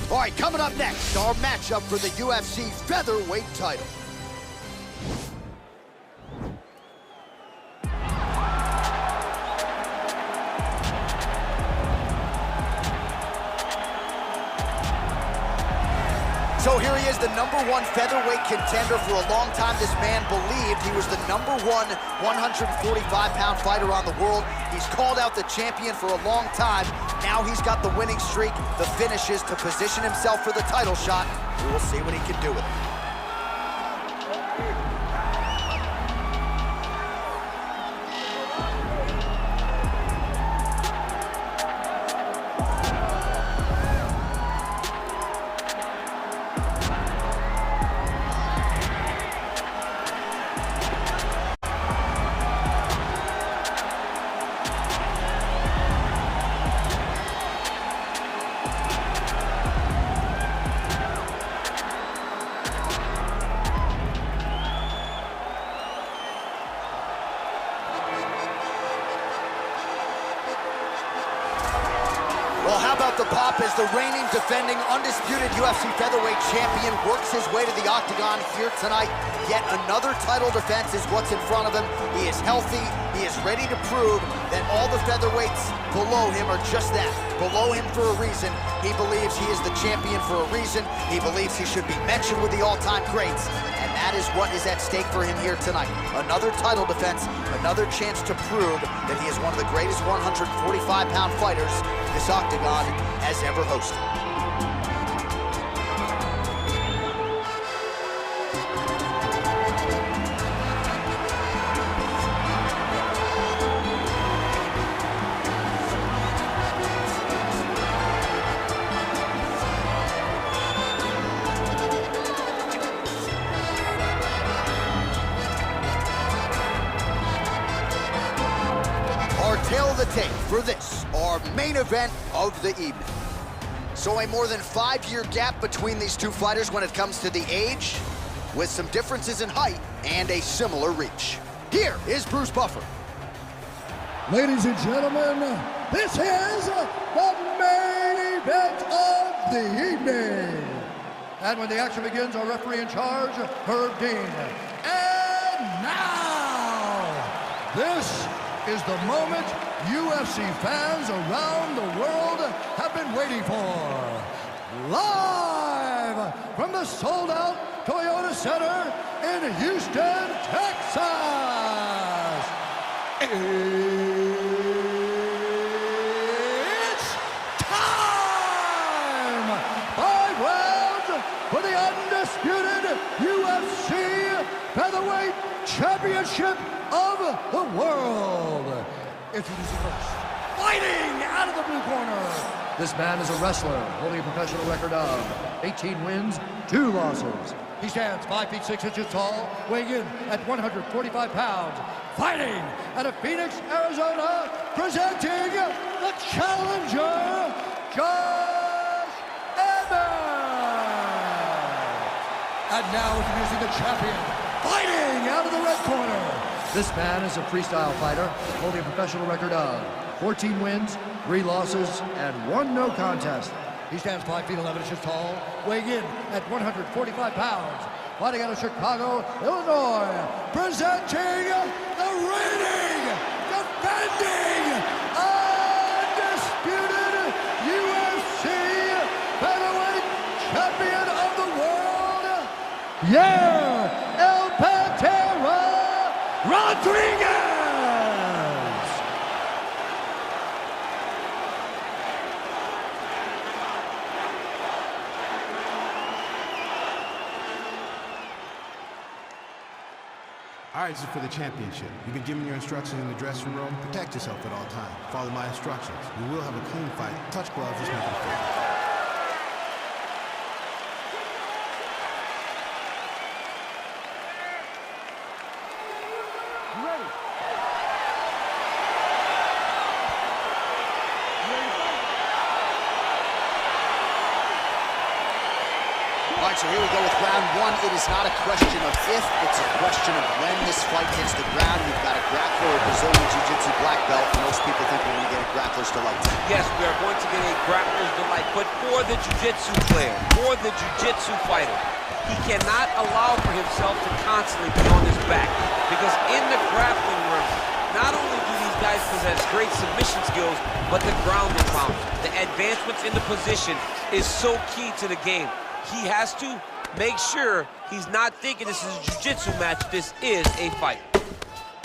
All right, coming up next, our matchup for the UFC featherweight title. So here he is, the #1 featherweight contender. For a long time, this man believed he was the #1 145-pound fighter on the world. He's called out the champion for a long time. Now he's got the winning streak, the finishes to position himself for the title shot. We will see what he can do with it. Well, how about the pop as the reigning, defending, undisputed UFC featherweight champion works his way to the octagon here tonight. Yet another title defense is what's in front of him. He is healthy. He is ready to prove that all the featherweights below him are just that, below him for a reason. He believes he is the champion for a reason. He believes he should be mentioned with the all-time greats. And that is what is at stake for him here tonight. Another title defense, another chance to prove that he is one of the greatest 145-pound fighters this octagon has ever hosted. Tail of the tape for this, our main event of the evening. So a more than 5-year gap between these two fighters when it comes to the age, with some differences in height and a similar reach. Here is Bruce Buffer. Ladies and gentlemen, this is the main event of the evening. And when the action begins, our referee in charge, Herb Dean. And now, this is the moment UFC fans around the world have been waiting for. Live from the sold-out Toyota Center in Houston, Texas. It's time! 5 rounds for the undisputed UFC Featherweight Championship of the world. Introducing first, fighting out of the blue corner. This man is a wrestler holding a professional record of 18 wins, 2 losses. He stands 5 feet 6 inches tall, weighing in at 145 pounds. Fighting out of Phoenix, Arizona, presenting the challenger, Josh Emmett. And now introducing the champion, fighting out of the red corner. This man is a freestyle fighter, holding a professional record of 14 wins, 3 losses, and 1 no contest. He stands 5 feet 11 inches tall, weighing in at 145 pounds. Fighting out of Chicago, Illinois, presenting the reigning, defending, undisputed UFC featherweight champion of the world, Yair Rodriguez! All right, this is for the championship. You've been given your instructions in the dressing room. Protect yourself at all times. Follow my instructions. We will have a clean fight. Touch gloves, let's make it fair. All right, so here we go with round one. It is not a question of if, it's a question of when this fight hits the ground. We've got a grappler, a Brazilian Jiu-Jitsu black belt. Most people think we're going to get a grappler's delight. Yes, we are going to get a grappler's delight, but for the Jiu-Jitsu player, for the Jiu-Jitsu fighter, he cannot allow for himself to constantly be on his back, because in the grappling room, not only do these guys possess great submission skills, but the ground and pound, the advancements in the position is so key to the game. He has to make sure he's not thinking this is a jiu-jitsu match. This is a fight.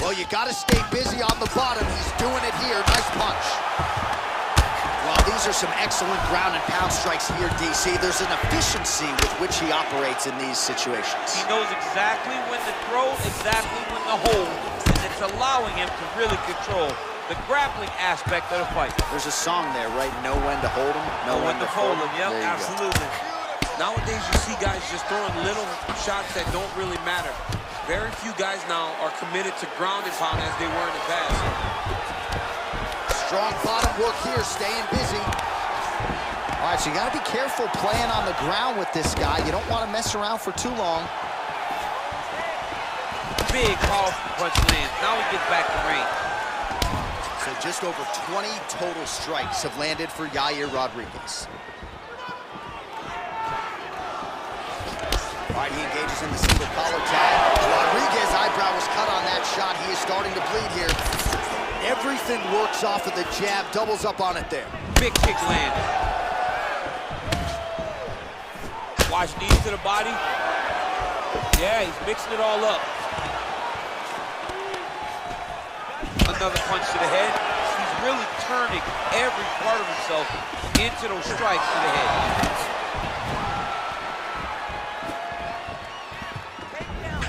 Well, you got to stay busy on the bottom. He's doing it here. Nice punch. Well, these are some excellent ground and pound strikes here, DC. There's an efficiency with which he operates in these situations. He knows exactly when to throw, exactly when to hold, and it's allowing him to really control the grappling aspect of the fight. There's a song there, right? Know when to hold him, know when to fold him. Yep, there absolutely. Nowadays, you see guys just throwing little shots that don't really matter. Very few guys now are committed to ground and pound as they were in the past. Strong bottom work here, staying busy. All right, so you got to be careful playing on the ground with this guy. You don't want to mess around for too long. Big, powerful punch lands. Now he gets back to range. So just over 20 total strikes have landed for Yair Rodriguez. All right, he engages in the single collar tag. Rodriguez's eyebrow was cut on that shot. He is starting to bleed here. Everything works off of the jab, doubles up on it there. Big kick land. Watch knees to the body. Yeah, he's mixing it all up. Another punch to the head. He's really turning every part of himself into those strikes to the head.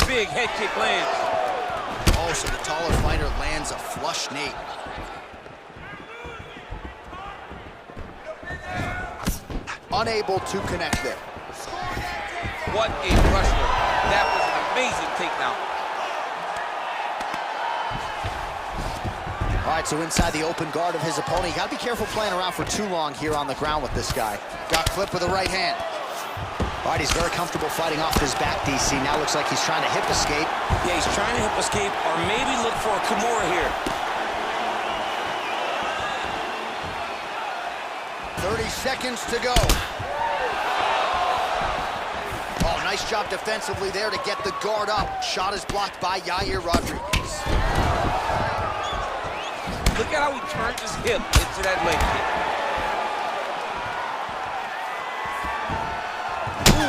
Big head kick lands. Oh, so the taller fighter lands a flush knee. Unable to connect there. What a wrestler. That was an amazing takedown. All right, so inside the open guard of his opponent. You got to be careful playing around for too long here on the ground with this guy. Got clipped with the right hand. All right, he's very comfortable fighting off his back, DC. Now looks like he's trying to hip escape. Yeah, he's trying to hip escape or maybe look for a Kimura here. 30 seconds to go. Oh, nice job defensively there to get the guard up. Shot is blocked by Yair Rodriguez. Look at how he turned his hip into that leg kick.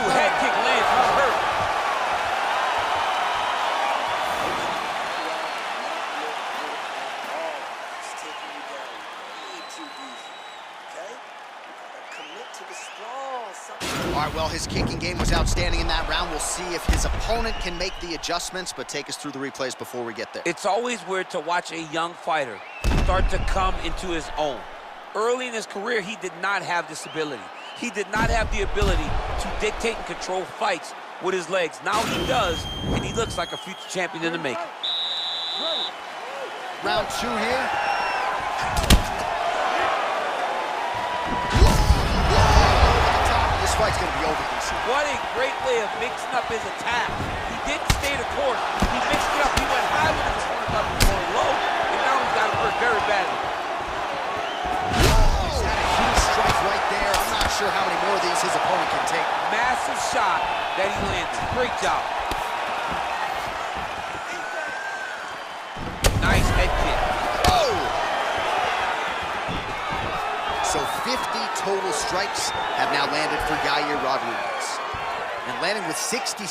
Head kick lands, he's hurt. It's taking you down way too easy, okay? Commit to the sprawl. All right, well, his kicking game was outstanding in that round. We'll see if his opponent can make the adjustments, but take us through the replays before we get there. It's always weird to watch a young fighter start to come into his own. Early in his career, he did not have this ability. He did not have the ability to dictate and control fights with his legs. Now he does, and he looks like a future champion in the making. Round two here. This fight's gonna be over, DC. What a great way of mixing up his attack. He didn't stay the course. He mixed it up. He went high with his corner, got him going low, and now he's got to work very badly. He's had a huge strike right there. I'm not sure how many more of these his opponent can take. Massive shot that he landed. Great job. Nice head kick. Oh! So 50 total strikes have now landed for Yair Rodriguez. And landing with 66%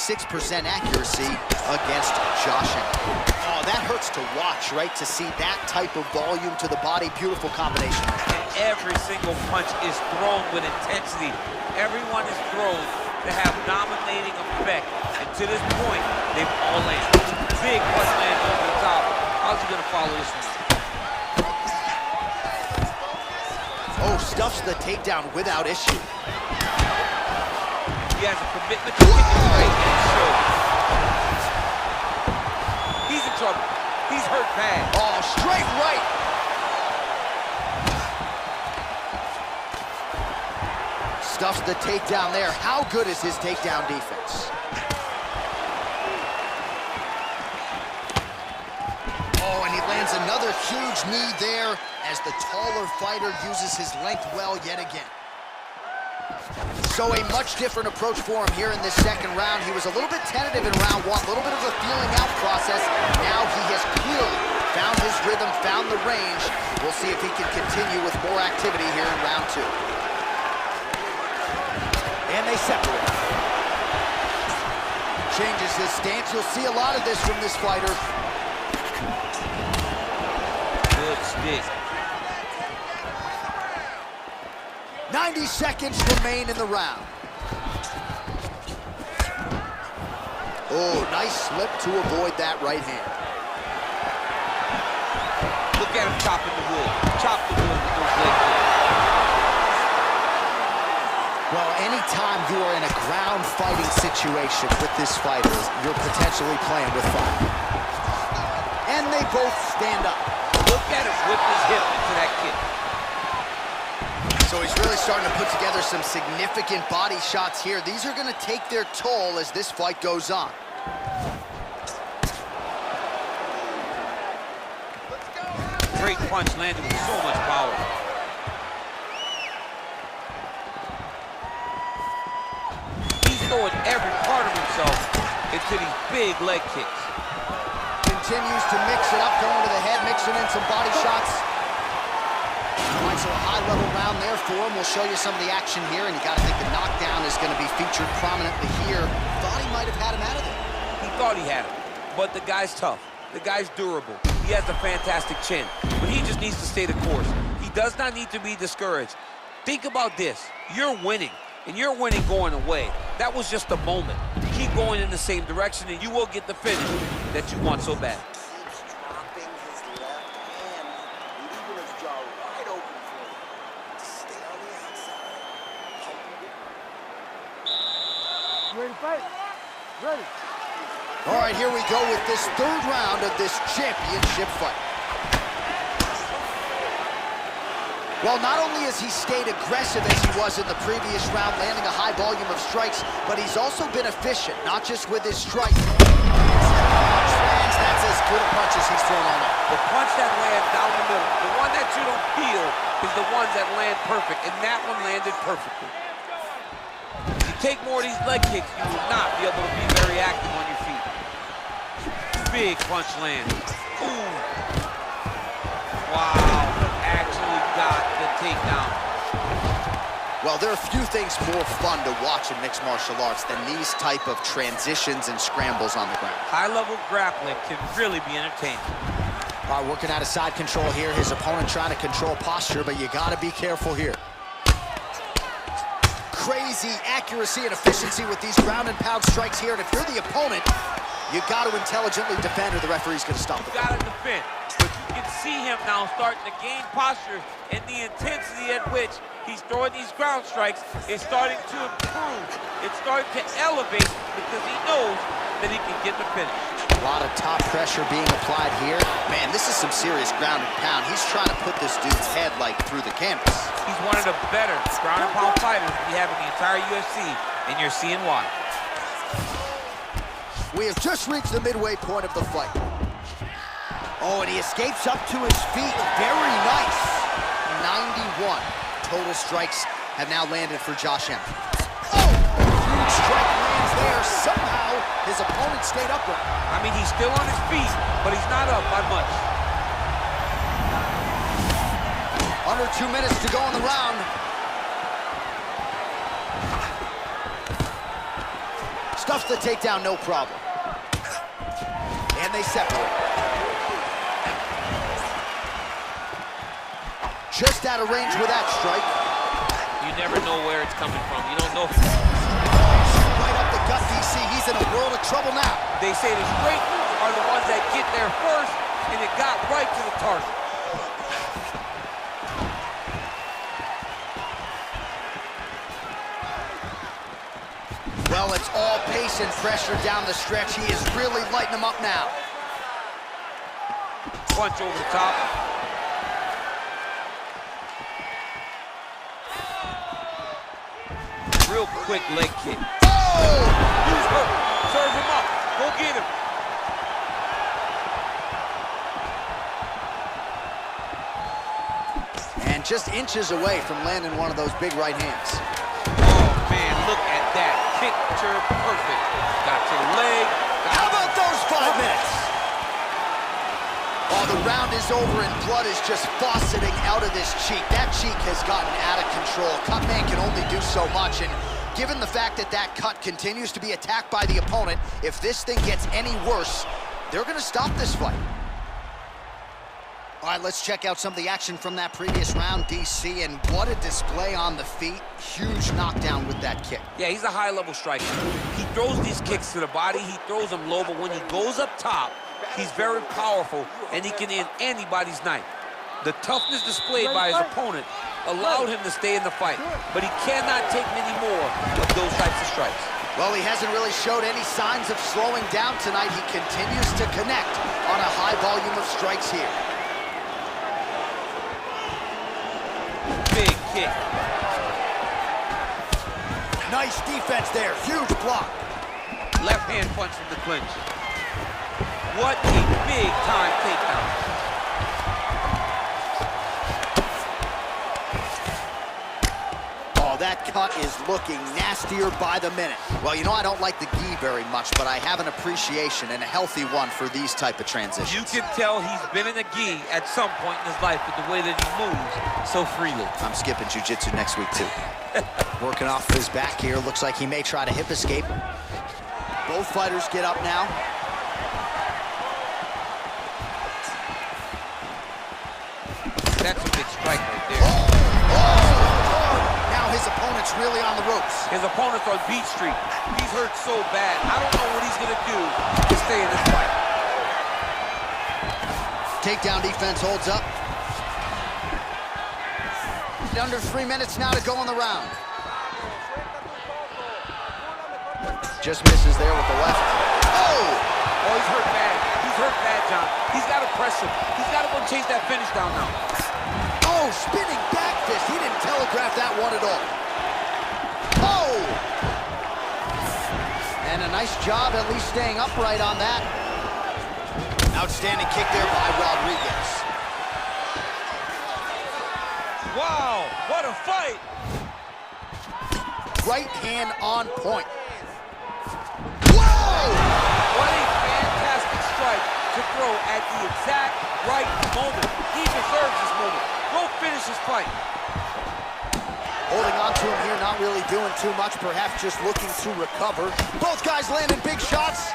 accuracy against Josh Emmett. Oh, that hurts to watch, right? To see that type of volume to the body. Beautiful combination. And every single punch is thrown with intensity. Everyone is thrown to have dominating effect. And to this point, they've all landed. Big punch lands over the top. How's he gonna follow this one? Oh, stuffs the takedown without issue. He has a commitment to kick his right and show. He's in trouble. He's hurt bad. Oh, straight right. Stuffs the takedown there. How good is his takedown defense? Oh, and he lands another huge knee there as the taller fighter uses his length well yet again. So a much different approach for him here in this second round. He was a little bit tentative in round one, a little bit of a feeling out process. Now he has clearly found his rhythm, found the range. We'll see if he can continue with more activity here in round two. And they separate. Changes his stance. You'll see a lot of this from this fighter. Good stick. 90 seconds remain in the round. Oh, nice slip to avoid that right hand. Look at him chopping the wood. Chop the wood with those leg kicks. Well, anytime you are in a ground fighting situation with this fighter, you're potentially playing with fire. And they both stand up. Look at him whip his hip into that kick. So he's really starting to put together some significant body shots here. These are going to take their toll as this fight goes on. Great punch landed with so much power. He's throwing every part of himself into these big leg kicks. Continues to mix it up, going to the head, mixing in some body shots. So a high-level round there for him. We'll show you some of the action here, and you got to think the knockdown is going to be featured prominently here. Thought he might have had him out of there. He thought he had him, but the guy's tough. The guy's durable. He has a fantastic chin, but he just needs to stay the course. He does not need to be discouraged. Think about this. You're winning, and you're winning going away. That was just a moment. Keep going in the same direction, and you will get the finish that you want so bad. Keeps dropping his left hand, leaving his jaw wide open for him to stay on the outside. Ready to fight? Ready. All right, here we go with this third round of this championship fight. Well, not only has he stayed aggressive as he was in the previous round, landing a high volume of strikes, but he's also been efficient, not just with his strikes. That's as good a punch as he's thrown all night. The punch that lands down the middle, the one that you don't feel, is the ones that land perfect, and that one landed perfectly. If you take more of these leg kicks, you will not be able to be very active on your feet. Big punch land. Ooh. Wow, actually got the takedown. Well, there are few things more fun to watch in mixed martial arts than these type of transitions and scrambles on the ground. High-level grappling can really be entertaining. All right, working out of side control here. His opponent trying to control posture, but you got to be careful here. Crazy accuracy and efficiency with these ground and pound strikes here. And if you're the opponent, you got to intelligently defend or the referee's going to stop it. You got to defend. But you can see him now starting to gain posture, and the intensity at which he's throwing these ground strikes is starting to improve. It's starting to elevate because he knows that he can get the finish. A lot of top pressure being applied here. Man, this is some serious ground and pound. He's trying to put this dude's head like through the canvas. He's one of the better ground and pound fighters we have in the entire UFC, and you're seeing why. We have just reached the midway point of the fight. Oh, and he escapes up to his feet. Very nice. 91 total strikes have now landed for Josh Emmett. Oh, huge strike lands there. Somehow, his opponent stayed upright. I mean, he's still on his feet, but he's not up by much. Under 2 minutes to go in the round. Stuffs the takedown, no problem. And they separate. Just out of range with that strike. You never know where it's coming from. You don't know. Right up the gut, DC. He's in a world of trouble now. They say the straight moves are the ones that get there first, and it got right to the target. Well, it's all pace and pressure down the stretch. He is really lighting him up now. Punch over the top. real quick leg kick. Oh! He's hurt. Serve him up. Go get him. And just inches away from landing one of those big right hands. Oh, man, look at that. Picture perfect. Got to the leg. How about those 5 minutes? Oh, the round is over and blood is just fauceting out of this cheek. That cheek has gotten out of control. Cut man can only do so much, and given the fact that that cut continues to be attacked by the opponent, if this thing gets any worse, they're gonna stop this fight. All right, let's check out some of the action from that previous round, DC, and what a display on the feet. Huge knockdown with that kick. Yeah, he's a high-level striker. He throws these kicks to the body, he throws them low, but when he goes up top, he's very powerful, and he can end anybody's night. The toughness displayed by his opponent allowed him to stay in the fight, but he cannot take many more of those types of strikes. Well, he hasn't really showed any signs of slowing down tonight. He continues to connect on a high volume of strikes here. Big kick. Nice defense there, huge block. Left hand punch from the clinch. What a big-time takedown. Oh, that cut is looking nastier by the minute. Well, you know I don't like the gi very much, but I have an appreciation and a healthy one for these type of transitions. You can tell he's been in a gi at some point in his life with the way that he moves so freely. I'm skipping jiu-jitsu next week, too. Working off his back here. Looks like he may try to hip escape. Both fighters get up now. That's a big strike right there. Now his opponent's really on the ropes. His opponent's on Beat Street. He's hurt so bad. I don't know what he's going to do to stay in this fight. Takedown defense holds up. Under 3 minutes now to go in the round. Just misses there with the left. Oh! Oh, he's hurt bad. He's hurt bad, John. He's got to press him. He's got to go chase that finish down now. Oh, spinning back fist. He didn't telegraph that one at all. Oh! And a nice job at least staying upright on that. Outstanding kick there by Rodriguez. Wow, what a fight! Right hand on point. Whoa! What a fantastic strike to throw at the exact right moment. He deserves this moment. Go finish this fight. Holding on to him here, not really doing too much, perhaps just looking to recover. Both guys landing big shots.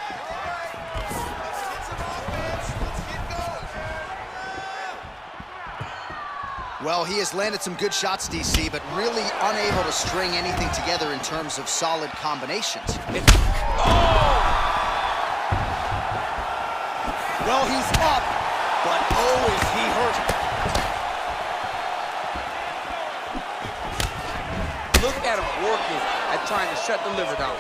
Well, he has landed some good shots, DC, but really unable to string anything together in terms of solid combinations. Well, he's up, but oh, is he hurt. Look at him working at trying to shut the liver down.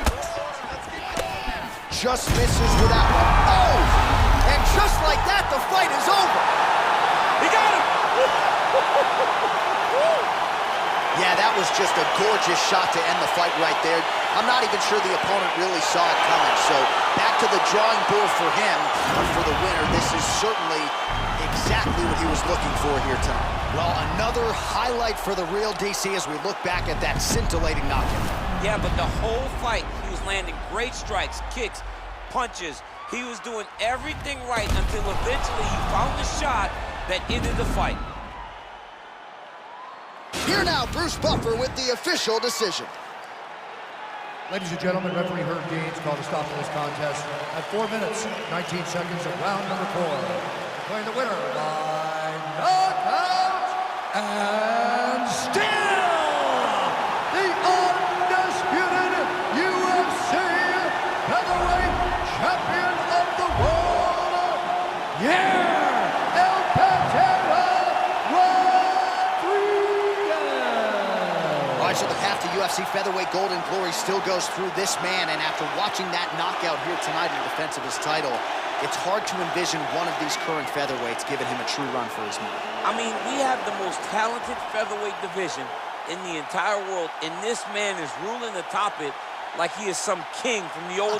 Just misses with that one. Oh! And just like that, the fight is over. He got him! Yeah, that was just a gorgeous shot to end the fight right there. I'm not even sure the opponent really saw it coming. So back to the drawing board for him. But for the winner, this is certainly exactly what he was looking for here tonight. Well, another highlight for the real DC as we look back at that scintillating knockout. Yeah, but the whole fight, he was landing great strikes, kicks, punches. He was doing everything right until eventually he found the shot that ended the fight. Here now, Bruce Buffer with the official decision. Ladies and gentlemen, referee Herb Deans called a stop to this contest at 4 minutes, 19 seconds of round number 4. Declaring the winner by knockout and still the undisputed UFC featherweight champion of the world, Yair! So the path to UFC featherweight gold and glory still goes through this man, and after watching that knockout here tonight in defense of his title, it's hard to envision one of these current featherweights giving him a true run for his money. I mean, we have the most talented featherweight division in the entire world, and this man is ruling atop it like he is some king from the old